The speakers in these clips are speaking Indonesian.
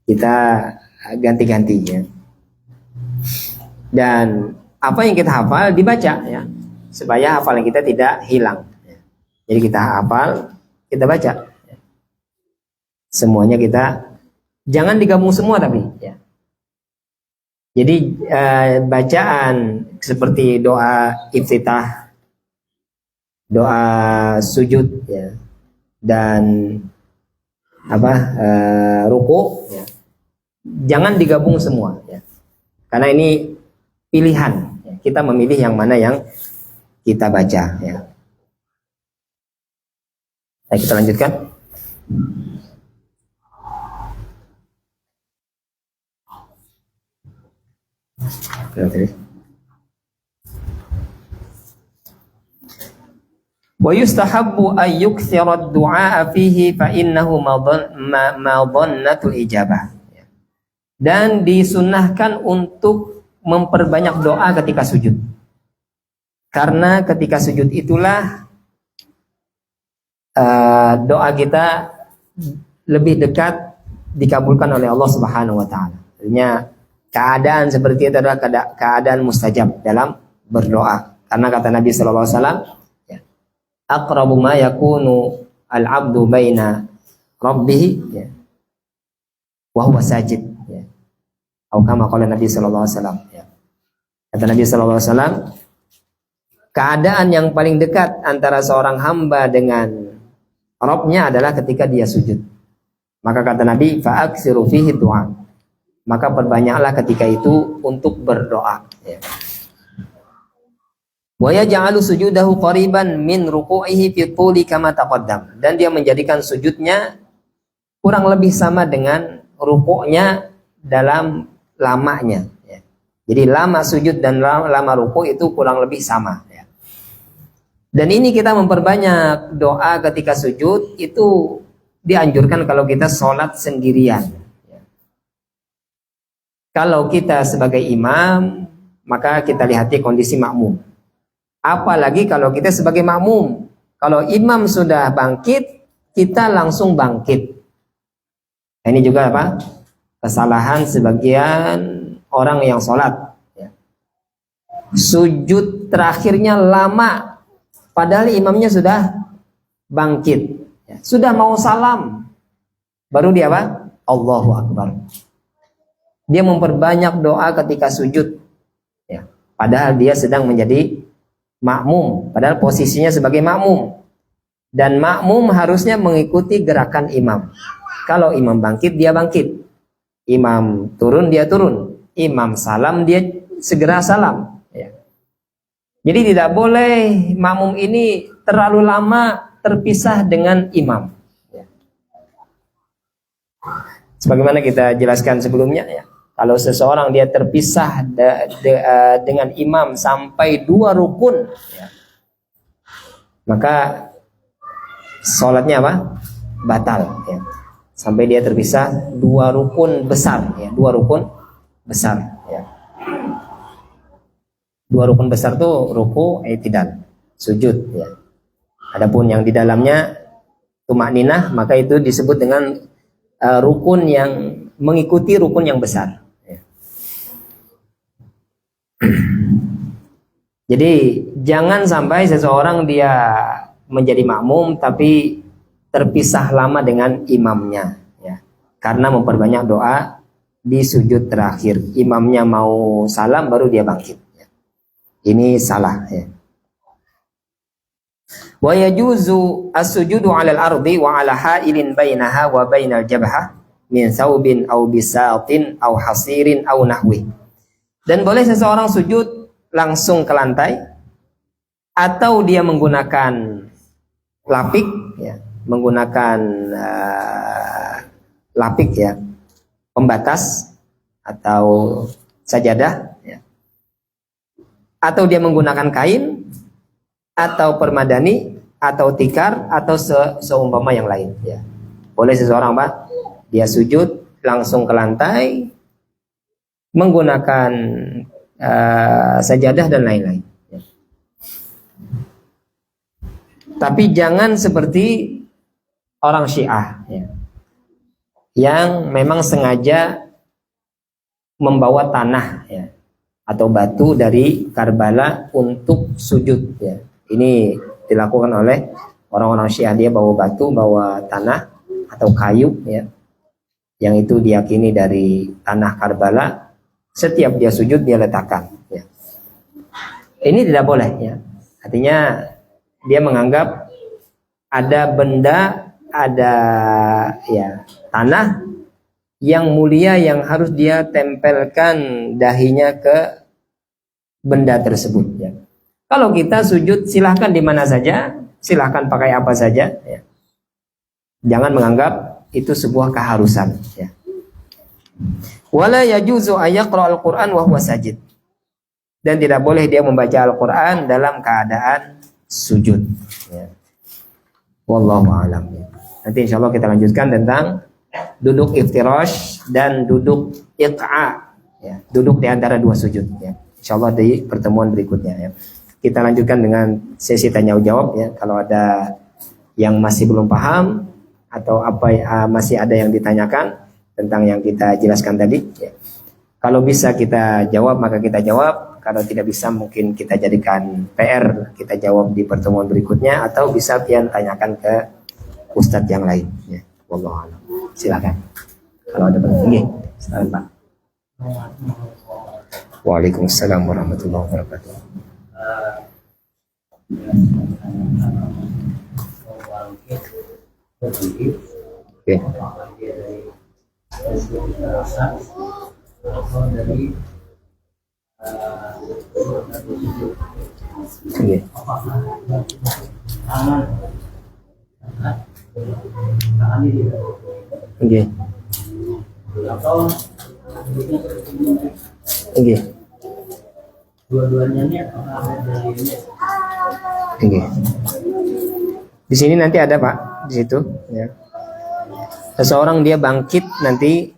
kita ganti-ganti ya. Dan apa yang kita hafal dibaca ya, supaya hafalan kita tidak hilang. Jadi kita hafal, kita baca. Semuanya kita, jangan digabung semua tapi ya. Jadi bacaan seperti doa iftitah, doa sujud ya, dan ruku ya, jangan digabung semua ya. Karena ini pilihan ya. Kita memilih yang mana yang kita baca ya. Nah, kita lanjutkan. Wa yustahabbu ay yukthira ad-du'a fihi fa innahu madhannatul ijabah. Dan disunnahkan untuk memperbanyak doa ketika sujud. Karena ketika sujud itulah doa kita lebih dekat dikabulkan oleh Allah Subhanahu wa taala. Artinya keadaan seperti itu adalah keadaan mustajab dalam berdoa. Karena kata Nabi sallallahu alaihi wasallam, aqrabu ma yakunu al-'abdu baina rabbih ya, wa huwa sajid ya. Atau kama qala Nabi sallallahu alaihi wasallam ya. Kata Nabi sallallahu alaihi wasallam, keadaan yang paling dekat antara seorang hamba dengan Rabb-nya adalah ketika dia sujud. Maka kata Nabi, fa'aksiru fihi du'a. Maka perbanyaklah ketika itu untuk berdoa ya. Wa yaj'alu sujudahu qariban min ruku'ihi fi tuli kama taqaddam. Dan dia menjadikan sujudnya kurang lebih sama dengan rukuknya dalam lamanya ya. Jadi lama sujud dan lama ruku itu kurang lebih sama ya. Dan ini kita memperbanyak doa ketika sujud itu dianjurkan kalau kita sholat sendirian ya. Kalau kita sebagai imam, maka kita lihati kondisi makmum. Apalagi kalau kita sebagai makmum, kalau imam sudah bangkit, kita langsung bangkit. Ini juga kesalahan sebagian orang yang sholat ya. Sujud terakhirnya lama, padahal imamnya sudah bangkit ya. Sudah mau salam, baru dia Allahu Akbar. Dia memperbanyak doa ketika sujud ya. Padahal dia sedang menjadi makmum, padahal posisinya sebagai makmum. Dan makmum harusnya mengikuti gerakan imam. Kalau imam bangkit, dia bangkit. Imam turun, dia turun. Imam salam, dia segera salam ya. Jadi tidak boleh makmum ini terlalu lama terpisah dengan imam ya. Sebagaimana kita jelaskan sebelumnya ya, kalau seseorang dia terpisah dengan imam sampai 2 rukun ya, maka sholatnya batal ya. Sampai dia terpisah 2 rukun besar ya, 2 rukun besar ya. 2 rukun besar tuh ruku, i'tidal, sujud ya. Adapun yang di dalamnya tumakninah, maka itu disebut dengan rukun yang mengikuti rukun yang besar ya. Jadi jangan sampai seseorang dia menjadi makmum tapi terpisah lama dengan imamnya ya. Karena memperbanyak doa di sujud terakhir. Imamnya mau salam baru dia bangkit ya. Ini salah ya. Wa yajuzu as-sujudu 'alal ardi wa 'ala ha'ilin bainaha wa bainal jabhah min thawbin aw bisatin aw hasirin aw nahwi. Dan boleh seseorang sujud langsung ke lantai atau dia menggunakan lapik ya, menggunakan lapik ya, pembatas atau sajadah ya. Atau dia menggunakan kain atau permadani atau tikar atau seumpama yang lain ya. Boleh seseorang dia sujud langsung ke lantai menggunakan sajadah dan lain-lain ya. Tapi jangan seperti orang Syiah ya, yang memang sengaja membawa tanah ya atau batu dari Karbala untuk sujud ya. Ini dilakukan oleh orang-orang Syiah, dia bawa batu, bawa tanah atau kayu ya. Yang itu diyakini dari tanah Karbala, setiap dia sujud dia letakkan ya. Ini tidak boleh ya. Artinya dia menganggap ada benda, ada ya tanah yang mulia yang harus dia tempelkan dahinya ke benda tersebut ya. Kalau kita sujud silahkan di mana saja, silahkan pakai apa saja ya. Jangan menganggap itu sebuah keharusan ya. Wala yajuzu ayaqra al-Qur'an wa huwa sajid. Dan tidak boleh dia membaca Al-Qur'an dalam keadaan sujud ya. Wallahu a'lam ya. Nanti insyaallah kita lanjutkan tentang duduk iftirash dan duduk iq'a ya, duduk di antara dua sujud ya. Insyaallah di pertemuan berikutnya ya. Kita lanjutkan dengan sesi tanya jawab ya. Kalau ada yang masih belum paham atau masih ada yang ditanyakan tentang yang kita jelaskan tadi ya. Kalau bisa kita jawab maka kita jawab. Kalau tidak bisa mungkin kita jadikan PR, kita jawab di pertemuan berikutnya, atau bisa pian tanyakan ke ustadz yang lain ya. Wallahu a'lam. Silakan. Kalau ada pertanyaan, silakan Pak. Waalaikumsalam warahmatullahi wabarakatuh. Oke. Oke. Oke. Dua-duanya ini Oke. Di sini nanti ada Pak, di situ ya. Seseorang dia bangkit nanti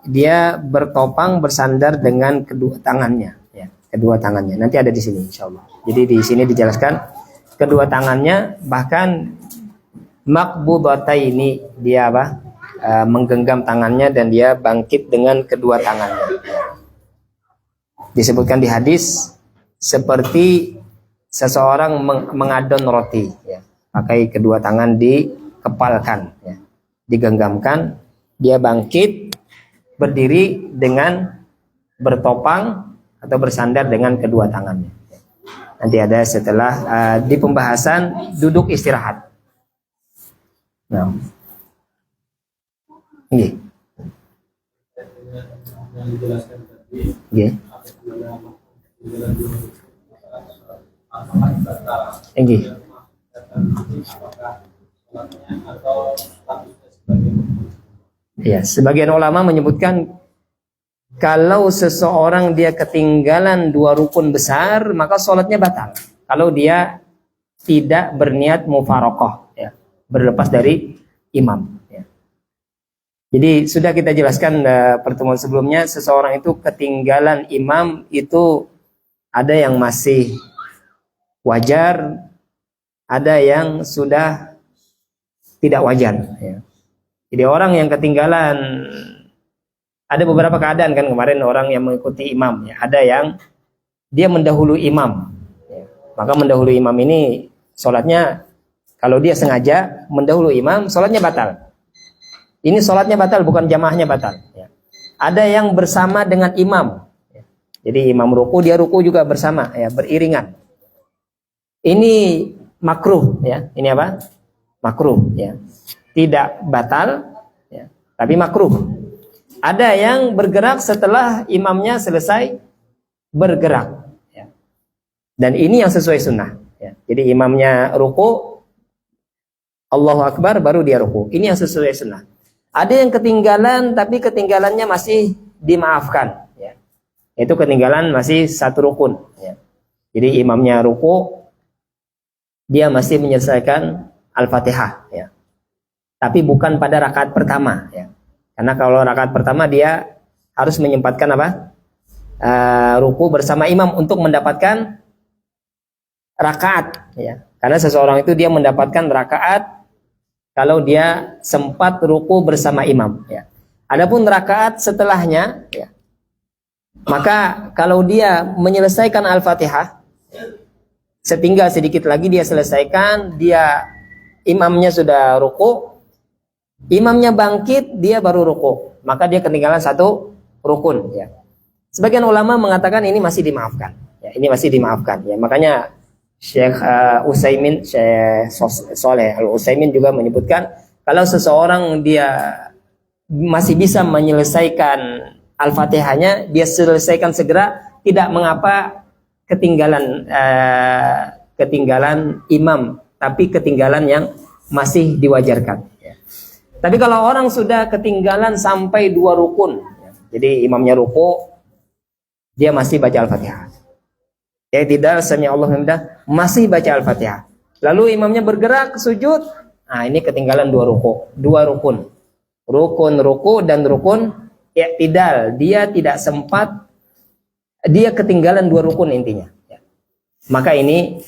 dia bertopang bersandar dengan kedua tangannya ya, kedua tangannya. Nanti ada di sini insyaallah. Jadi di sini dijelaskan kedua tangannya, bahkan maqbudataini, dia apa? Menggenggam tangannya dan dia bangkit dengan kedua tangannya. Disebutkan di hadis seperti seseorang mengadon roti ya, pakai kedua tangan dikepalkan ya, digenggamkan, dia bangkit berdiri dengan bertopang atau bersandar dengan kedua tangannya. Nanti ada setelah di pembahasan duduk istirahat. Nah, ini. Ini. Ini. Ya, sebagian ulama menyebutkan kalau seseorang dia ketinggalan dua rukun besar maka sholatnya batal. Kalau dia tidak berniat mufarokoh, ya, berlepas dari imam. Ya. Jadi sudah kita jelaskan pertemuan sebelumnya, seseorang itu ketinggalan imam itu ada yang masih wajar, ada yang sudah tidak wajar. Ya. Jadi orang yang ketinggalan, ada beberapa keadaan kan kemarin orang yang mengikuti imam, ya. Ada yang dia mendahului imam, ya. Maka mendahului imam ini sholatnya, kalau dia sengaja mendahului imam, sholatnya batal. Ini sholatnya batal, bukan jamaahnya batal. Ya. Ada yang bersama dengan imam, ya. Jadi imam ruku, dia ruku juga bersama, ya, beriringan. Ini makruh, ya. Ini apa? Makruh, ya. Tidak batal, ya, tapi makruh. Ada yang bergerak setelah imamnya selesai bergerak, ya. Dan ini yang sesuai sunnah, ya. Jadi imamnya ruku, Allahu Akbar, baru dia ruku. Ini yang sesuai sunnah. Ada yang ketinggalan, tapi ketinggalannya masih dimaafkan, ya. Itu ketinggalan masih satu rukun, ya. Jadi imamnya ruku, dia masih menyelesaikan Al-Fatihah, ya. Tapi bukan pada rakaat pertama, ya. Karena kalau rakaat pertama dia harus menyempatkan apa? Ruku bersama imam untuk mendapatkan rakaat, ya. Karena seseorang itu dia mendapatkan rakaat kalau dia sempat ruku bersama imam, ya. Adapun rakaat setelahnya, ya, maka kalau dia menyelesaikan Al-Fatihah, setinggal sedikit lagi dia selesaikan, dia imamnya sudah ruku, imamnya bangkit, dia baru ruku, maka dia ketinggalan satu rukun. Ya. Sebagian ulama mengatakan ini masih dimaafkan. Ya, ini masih dimaafkan. Ya, makanya Syekh Utsaimin, Syekh Shalih Al-Utsaimin juga menyebutkan kalau seseorang dia masih bisa menyelesaikan Al-Fatihahnya, dia selesaikan segera, tidak mengapa ketinggalan imam, tapi ketinggalan yang masih diwajarkan. Ya. Tapi kalau orang sudah ketinggalan sampai 2 rukun, ya, jadi imamnya ruku, dia masih baca Al-Fatihah. Ya tidak, sami Allah hamdah, masih baca Al-Fatihah. Lalu imamnya bergerak sujud, nah ini ketinggalan 2 rukun. Rukun ruku dan rukun i'tidal, dia tidak sempat, dia ketinggalan 2 rukun intinya. Ya. Maka ini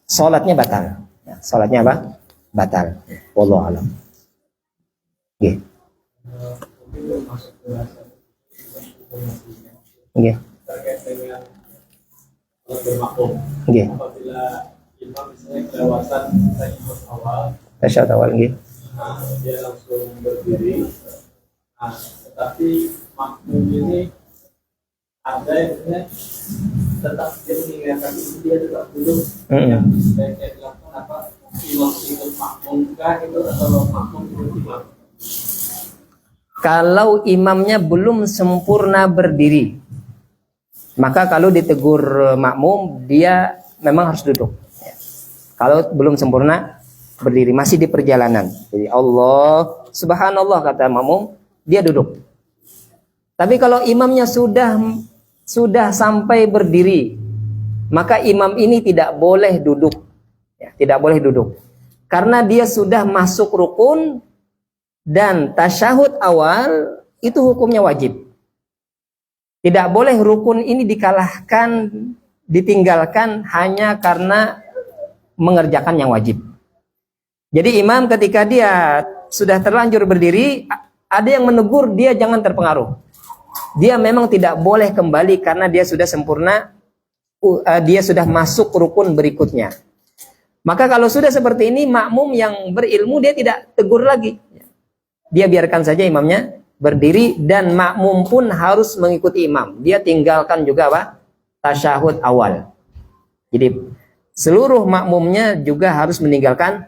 sholatnya batal. Ya, sholatnya apa? Batal. Wallahu a'lam. Nggih. Nggih. Terkait dengan bermakmum. Nggih. Apabila imam misalnya kelewatan tasyahud awal, Tasyahud awal nggih. dia langsung berdiri. Nah, tetapi makmum ini ada yang tetap dia mengingatkan itu, dia tetap duduk. Yang sebaiknya dilakukan apa? Imam ikut makmum kah itu atau makmum ikut imam? Kalau imamnya belum sempurna berdiri, maka kalau ditegur makmum, dia memang harus duduk. Ya. Kalau belum sempurna berdiri, masih di perjalanan, jadi Allah subhanallah kata makmum, dia duduk. Tapi kalau imamnya sudah sampai berdiri, maka imam ini tidak boleh duduk. Ya, tidak boleh duduk. Karena dia sudah masuk rukun dan tasyahud awal itu hukumnya wajib. Tidak boleh rukun ini dikalahkan, ditinggalkan hanya karena mengerjakan yang wajib. Jadi imam ketika dia sudah terlanjur berdiri, ada yang menegur dia jangan terpengaruh. Dia memang tidak boleh kembali karena dia sudah sempurna, dia sudah masuk rukun berikutnya. Maka kalau sudah seperti ini, makmum yang berilmu dia tidak tegur lagi. Dia biarkan saja imamnya berdiri dan makmum pun harus mengikuti imam. Dia tinggalkan juga apa? Tasyahud awal. Jadi seluruh makmumnya juga harus meninggalkan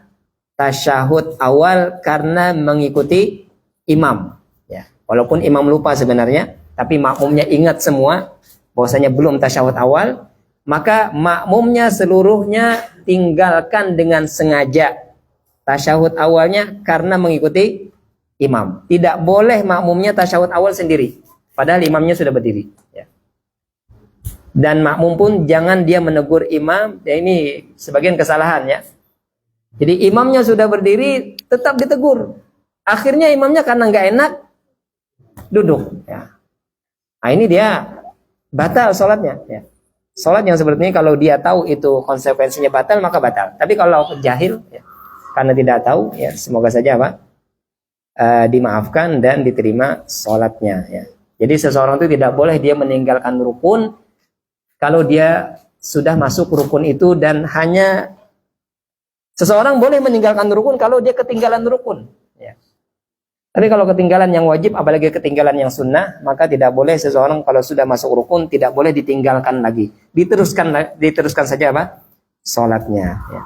tasyahud awal karena mengikuti imam. Ya, walaupun imam lupa sebenarnya, tapi makmumnya ingat semua bahwasanya belum tasyahud awal, maka makmumnya seluruhnya tinggalkan dengan sengaja tasyahud awalnya karena mengikuti imam. Tidak boleh makmumnya tasyahud awal sendiri, padahal imamnya sudah berdiri. Ya. Dan makmum pun jangan dia menegur imam. Ya, ini sebagian kesalahan ya. Jadi imamnya sudah berdiri, tetap ditegur. Akhirnya imamnya karena nggak enak duduk. Ya. Nah ini dia batal sholatnya. Ya. Sholat yang seperti ini kalau dia tahu itu konsekuensinya batal, maka batal. Tapi kalau jahil, ya, karena tidak tahu, ya semoga saja apa? Dimaafkan dan diterima sholatnya. Ya. Jadi seseorang itu tidak boleh dia meninggalkan rukun kalau dia sudah masuk rukun itu, dan hanya seseorang boleh meninggalkan rukun kalau dia ketinggalan rukun. Ya. Tapi kalau ketinggalan yang wajib, apalagi ketinggalan yang sunnah, maka tidak boleh seseorang kalau sudah masuk rukun tidak boleh ditinggalkan lagi. Diteruskan saja apa? Sholatnya. Ya.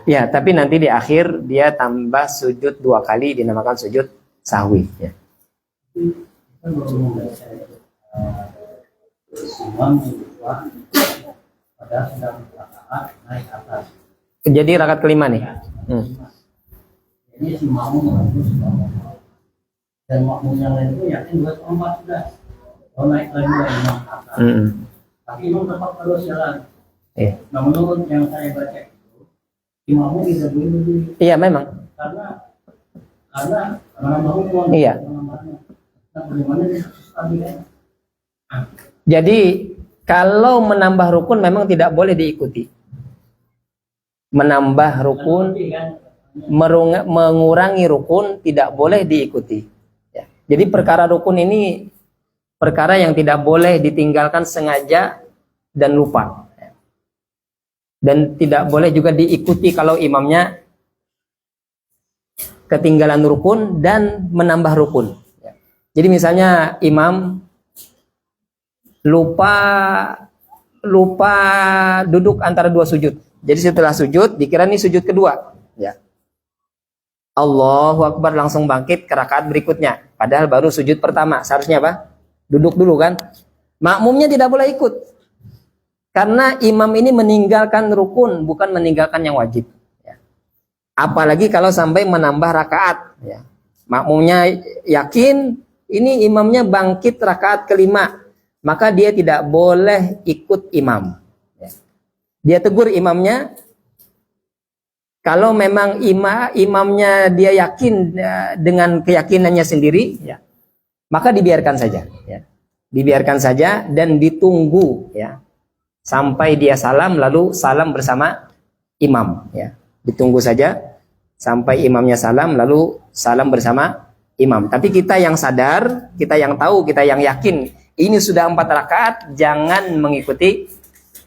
Ya, tapi nanti di akhir dia tambah sujud 2 kali, dinamakan sujud sahwi. Ya. Jadi rakaat kelima nih. Ini si makmum dan makmum yang lain itu yakin 2/4 sudah. Oh naik lagi imam atas. Tapi imam tetap terus jalan. Nah menurut yang saya baca itu, imammu tidak boleh berdiri. Iya memang. Karena menambah hukum. Iya. Nah bagaimana dia tadi kan? Jadi kalau menambah rukun memang tidak boleh diikuti. Menambah rukun. mengurangi rukun tidak boleh diikuti. Ya. Jadi perkara rukun ini perkara yang tidak boleh ditinggalkan sengaja dan lupa. Ya. Dan tidak boleh juga diikuti kalau imamnya ketinggalan rukun dan menambah rukun. Ya. Jadi misalnya imam lupa duduk antara dua sujud. Jadi setelah sujud dikira ini sujud kedua. Ya. Allahu Akbar langsung bangkit ke rakaat berikutnya. Padahal baru sujud pertama. Seharusnya apa? Duduk dulu kan. Makmumnya tidak boleh ikut. Karena imam ini meninggalkan rukun, bukan meninggalkan yang wajib. Ya. Apalagi kalau sampai menambah rakaat. Ya. Makmumnya yakin ini imamnya bangkit rakaat kelima. Maka dia tidak boleh ikut imam. Ya. Dia tegur imamnya. Kalau memang imamnya dia yakin dengan keyakinannya sendiri, ya, maka dibiarkan saja. Ya. Dibiarkan saja dan ditunggu, ya, sampai dia salam lalu salam bersama imam. Ya. Ditunggu saja sampai imamnya salam lalu salam bersama imam. Tapi kita yang sadar, kita yang tahu, kita yang yakin ini sudah 4 rakaat, jangan mengikuti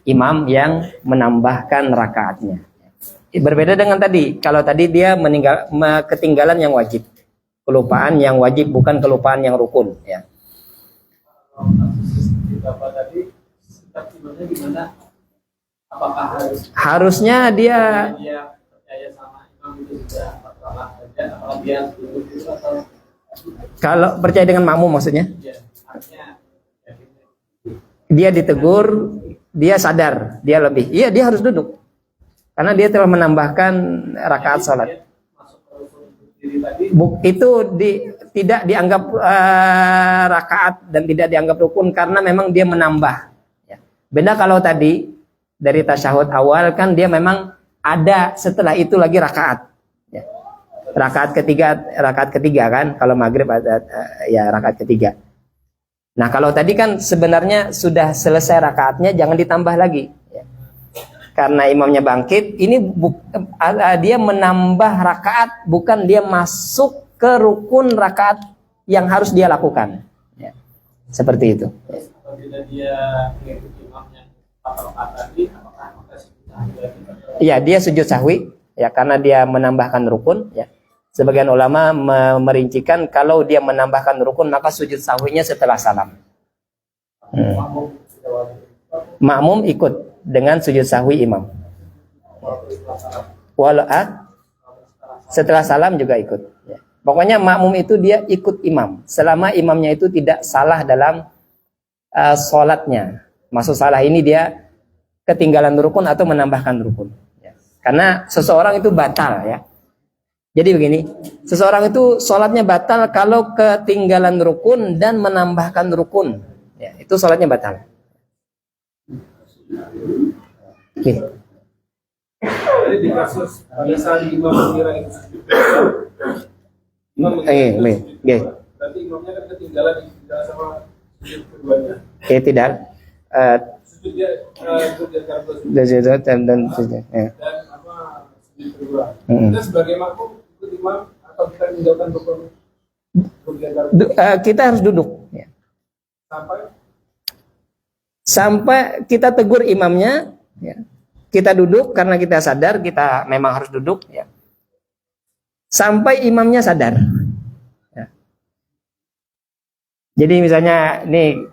imam yang menambahkan rakaatnya. Berbeda dengan tadi. Kalau tadi dia ketinggalan yang wajib, kelupaan yang wajib, bukan kelupaan yang rukun. Ya. Bapak tadi, imamnya gimana? Apakah harusnya dia percaya sama imam itu sudah 4 rakaat saja? Apakah dia duduk dulu atau? Kalau percaya dengan makmum maksudnya? Ya, artinya dia ditegur, dia sadar, dia lebih. Iya, dia harus duduk. Karena dia telah menambahkan rakaat salat. Itu tidak dianggap rakaat dan tidak dianggap rukun karena memang dia menambah. Ya. Beda kalau tadi dari tasyahud awal kan dia memang ada setelah itu lagi rakaat. Ya. Rakaat ketiga kan, kalau maghrib ada ya rakaat ketiga. Nah kalau tadi kan sebenarnya sudah selesai rakaatnya, jangan ditambah lagi. Ya. Karena imamnya bangkit, ini dia menambah rakaat, bukan dia masuk ke rukun rakaat yang harus dia lakukan. Ya. Seperti itu. Apabila dia mengikuti imamnya 4 rakaat tadi, apakah iya, dia sujud sahwi, ya karena dia menambahkan rukun. Ya. Sebagian ulama merincikan kalau dia menambahkan rukun maka sujud sahwinya setelah salam. Makmum ikut dengan sujud sahwi imam. Setelah salam juga ikut. Ya. Pokoknya makmum itu dia ikut imam selama imamnya itu tidak salah dalam sholatnya. Maksud salah ini dia ketinggalan rukun atau menambahkan rukun. Ya. Karena seseorang itu batal, ya. Jadi begini, seseorang itu sholatnya batal kalau ketinggalan rukun dan menambahkan rukun. Ya, itu sholatnya batal. Oke. Jadi di kasus pada saat imam mengira itu berarti imamnya kan ketinggalan sama sujud keduanya. Tidak. Sujud dia Dan sujud kedua. Kita sebagai makmum ikut imam atau kita meninggalkan rukun? Kita harus duduk. Ya. Sampai kita tegur imamnya, ya. Kita duduk karena kita sadar kita memang harus duduk, ya. Sampai imamnya sadar. Ya. Jadi misalnya nih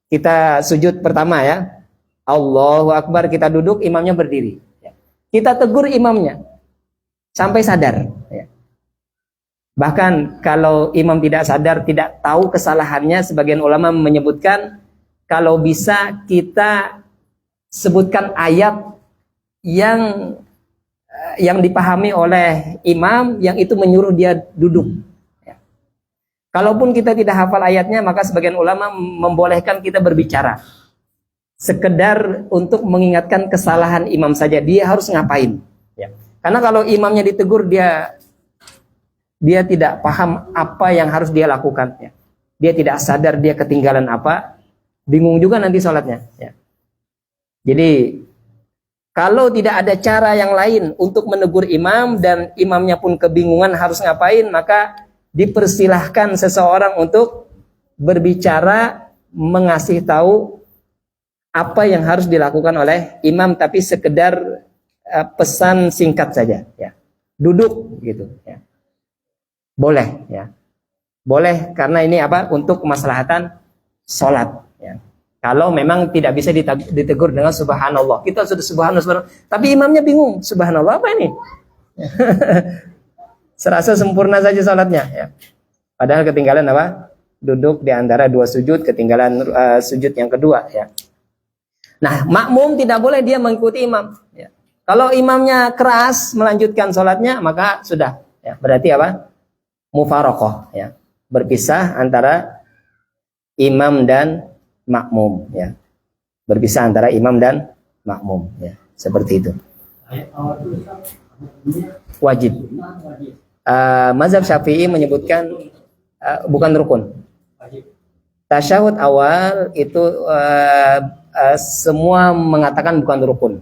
kita sujud pertama, ya, Allahu Akbar, kita duduk, imamnya berdiri. Ya. Kita tegur imamnya sampai sadar. Ya. Bahkan kalau imam tidak sadar, tidak tahu kesalahannya, sebagian ulama menyebutkan kalau bisa kita sebutkan ayat yang dipahami oleh imam yang itu menyuruh dia duduk. Ya. Kalaupun kita tidak hafal ayatnya, maka sebagian ulama membolehkan kita berbicara. Sekedar untuk mengingatkan kesalahan imam saja, dia harus ngapain. Ya. Karena kalau imamnya ditegur, dia tidak paham apa yang harus dia lakukan. Ya. Dia tidak sadar dia ketinggalan apa, bingung juga nanti sholatnya. Ya. Jadi Kalau tidak ada cara yang lain untuk menegur imam dan imamnya pun kebingungan harus ngapain, maka dipersilahkan seseorang untuk berbicara, mengasih tahu apa yang harus dilakukan oleh imam, tapi sekedar pesan singkat saja, ya. Duduk gitu, ya. Boleh, ya. Boleh karena ini apa? Untuk kemaslahatan sholat, ya. Kalau memang tidak bisa ditegur dengan subhanallah, kita sudah subhanallah, tapi imamnya bingung, subhanallah apa ini? Serasa sempurna saja sholatnya, ya. Padahal ketinggalan apa? Duduk di antara dua sujud, ketinggalan sujud yang kedua, ya. Nah, makmum tidak boleh dia mengikuti imam, ya. Kalau imamnya keras melanjutkan sholatnya, maka sudah, ya. Berarti apa? Mufarokoh, ya. Berpisah antara imam dan makmum, ya. Berpisah antara imam dan makmum, ya. Seperti itu. Wajib. Mazhab Syafi'i menyebutkan bukan rukun. Tasyahud awal itu semua mengatakan bukan rukun.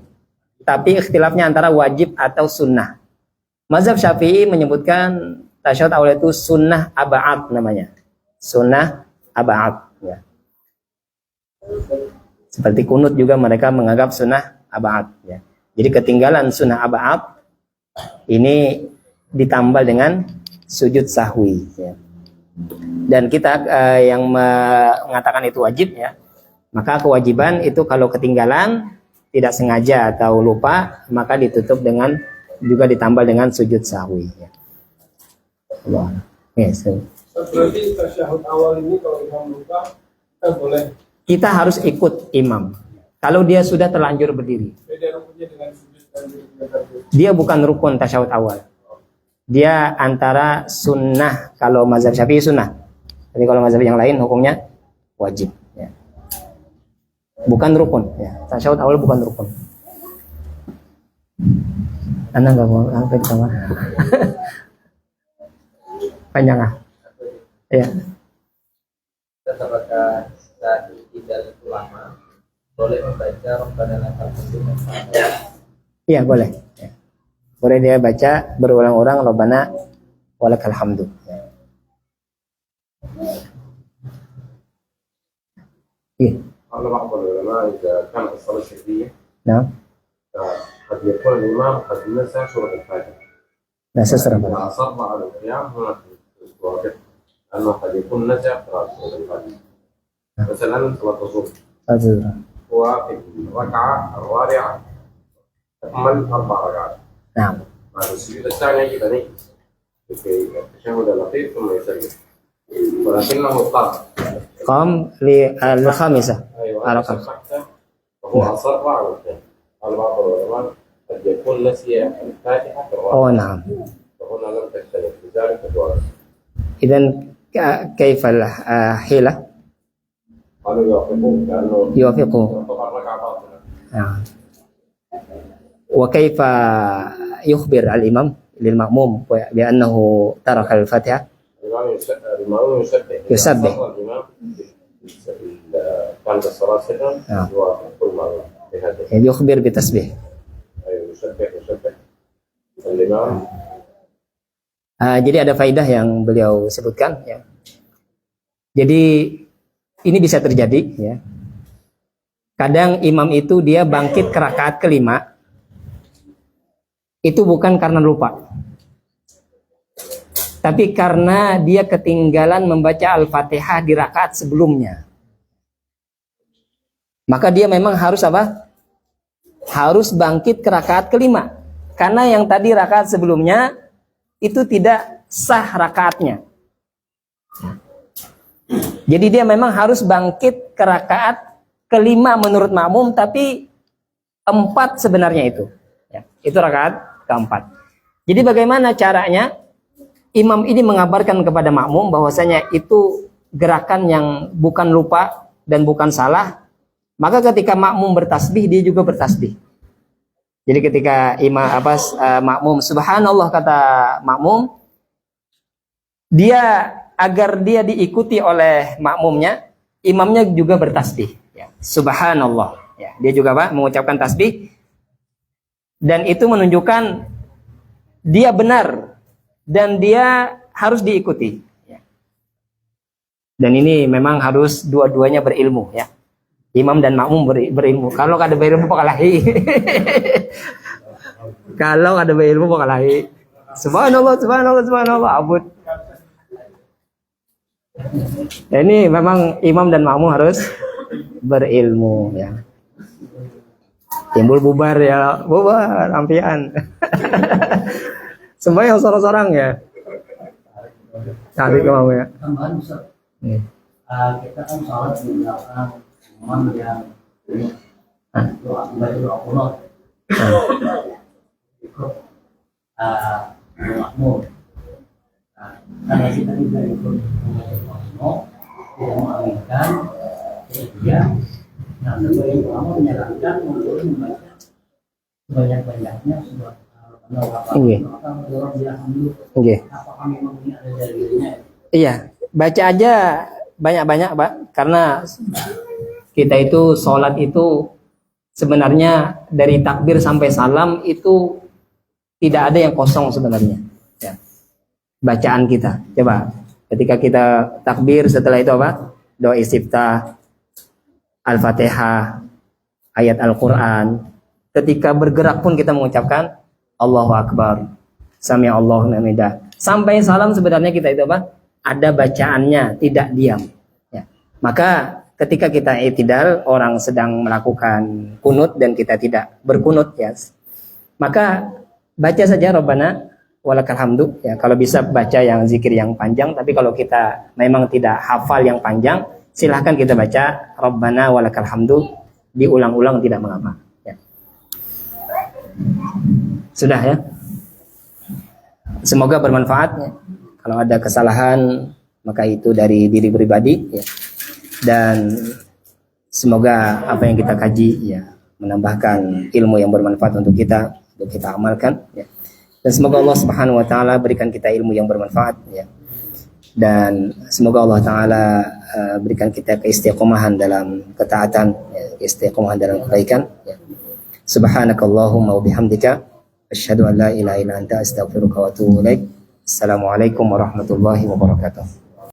Tapi ikhtilafnya antara wajib atau sunnah. Mazhab Syafi'i menyebutkan tasyahud awal itu sunnah aba'ad namanya. Sunnah aba'ad, ya. Seperti kunut juga mereka menganggap sunnah aba'ad, ya. Jadi ketinggalan sunnah aba'ad ini ditambal dengan sujud sahwi, ya. Dan kita yang mengatakan itu wajib, ya. Maka kewajiban itu kalau ketinggalan tidak sengaja atau lupa, maka ditutup dengan juga ditambal dengan sujud sahwi, ya. Allah. Yes. Berarti tasyahud awal ini kalau imam lupa, kita boleh. Kita harus ikut imam. Kalau dia sudah terlanjur berdiri. Beda rukunnya dengan sujud dan sujud. Dia bukan rukun tasyahud awal. Dia antara sunnah, kalau mazhab Syafi'i sunnah. Jadi kalau mazhab yang lain hukumnya wajib, ya. Bukan rukun, ya. Tasyahud awal bukan rukun. Anda nggak mau angkat di kamar? Panjang ah? Ya. Apakah saat tidak ulama boleh membaca Rabbana lakal hamdu? Iya boleh, ya. Boleh dia baca berulang-ulang Rabbana walakal hamdu, ya. Iya. قال بعض العلماء إذا كانت الصلاة شرعية Nah, قد يكون الإمام قد نسى سورة الفاتحة. nasa serah. إذا أصر على القيام هنا في الواقع أنه قد يكون نسى قراءة سورة الفاتحة. مثلا صلاة الظهر هو في الركعة الرابعة تكمل 4 ركعات. Nah, مع السجود الثاني إذا نجلس في التشهد الأخير ثم يسلم ولكنه اضطر qam li al-khamisah. أيوة Arafah. وهو أصر على القيام. قال بعض العلماء قد يكون نسي الفاتحة في الرابعة. Oh, na'am. وهنا لم تختلف لذلك فتوارث. Idan kaifal hilah قالوا يوافقون لأنه yuwafiqu. يعتبر ركعة باطلة. Nah. Wa kaifa yukhbir al-imam lil ma'mum bi annahu taraka al-Fatihah? الإمام يسبح. يسبح. الإمام كانت الصلاة سرا نعم. يوافق كل مرة بهذا. Yukhbir bi tasbih. أيوة يسبح الإمام. Jadi ada faidah yang beliau sebutkan, ya. Jadi ini bisa terjadi, ya. Kadang imam itu dia bangkit ke rakaat kelima itu bukan karena lupa, tapi karena dia ketinggalan membaca Al-Fatihah di rakaat sebelumnya. Maka dia memang harus apa? Harus bangkit ke rakaat kelima. Karena yang tadi rakaat sebelumnya itu tidak sah rakaatnya. Jadi dia memang harus bangkit ke rakaat kelima menurut makmum, tapi 4 sebenarnya itu. Ya, itu rakaat keempat. Jadi bagaimana caranya? Imam ini mengabarkan kepada makmum bahwasanya itu gerakan yang bukan lupa dan bukan salah. Maka ketika makmum bertasbih, dia juga bertasbih. Jadi ketika makmum subhanallah kata makmum, dia agar dia diikuti oleh makmumnya, imamnya juga bertasbih, ya. Subhanallah, ya. Dia juga mengucapkan tasbih. Dan itu menunjukkan dia benar dan dia harus diikuti. Dan ini memang harus dua-duanya berilmu ya. Imam dan makmum berilmu. Kalau ada berilmu pakalahi. Kalau ada berilmu pakalahi. Subhanallah, subhanallah, subhanallah, abud. Ya, ini memang imam dan makmum harus berilmu ya. Timbul bubar ya, bubar ampian. Semua yang sorang-sorang ya. Cari ke mau ya. Tambahan Ustaz. Kita kan sholat di belakang imam yang doa baca doa kunut. Ikut makmum. Karena kita juga ikut membaca doa kunut, tidak mengaminkan, dia nah sebagai ulama menyarankan untuk membaca sebanyak-banyaknya surat apakah memang ini ada dalilnya? Iya, baca aja banyak-banyak Pak, karena kita itu sholat itu sebenarnya dari takbir sampai salam itu tidak ada yang kosong sebenarnya ya. Bacaan kita, coba ketika kita takbir setelah itu apa? Doa istiftah, Al-Fatihah, ayat Al-Quran. Ketika bergerak pun kita mengucapkan Allahu Akbar, Sami Allahu liman hamidah. Sampai salam sebenarnya kita itu apa? Ada bacaannya, tidak diam. Ya. Maka ketika kita i'tidal, orang sedang melakukan kunut dan kita tidak berkunut, ya, maka baca saja Rabbana walakal hamdu. Ya, kalau bisa baca yang zikir yang panjang, tapi kalau kita memang tidak hafal yang panjang, silahkan kita baca Rabbana walakal hamdu, diulang-ulang tidak mengapa. Ya. Sudah ya. Semoga bermanfaat ya. Kalau ada kesalahan maka itu dari diri pribadi ya. Dan semoga apa yang kita kaji ya menambahkan ilmu yang bermanfaat untuk kita amalkan ya. Dan semoga Allah Subhanahu wa taala berikan kita ilmu yang bermanfaat ya. Dan semoga Allah taala berikan kita keistiqomahan dalam ketaatan ya, keistiqomahan dalam kebaikan ya. Subhanakallahumma wa bihamdika asyhadu an la ilaha illa anta astaghfiruka wa atubu ilaik. Assalamualaikum warahmatullahi wabarakatuh.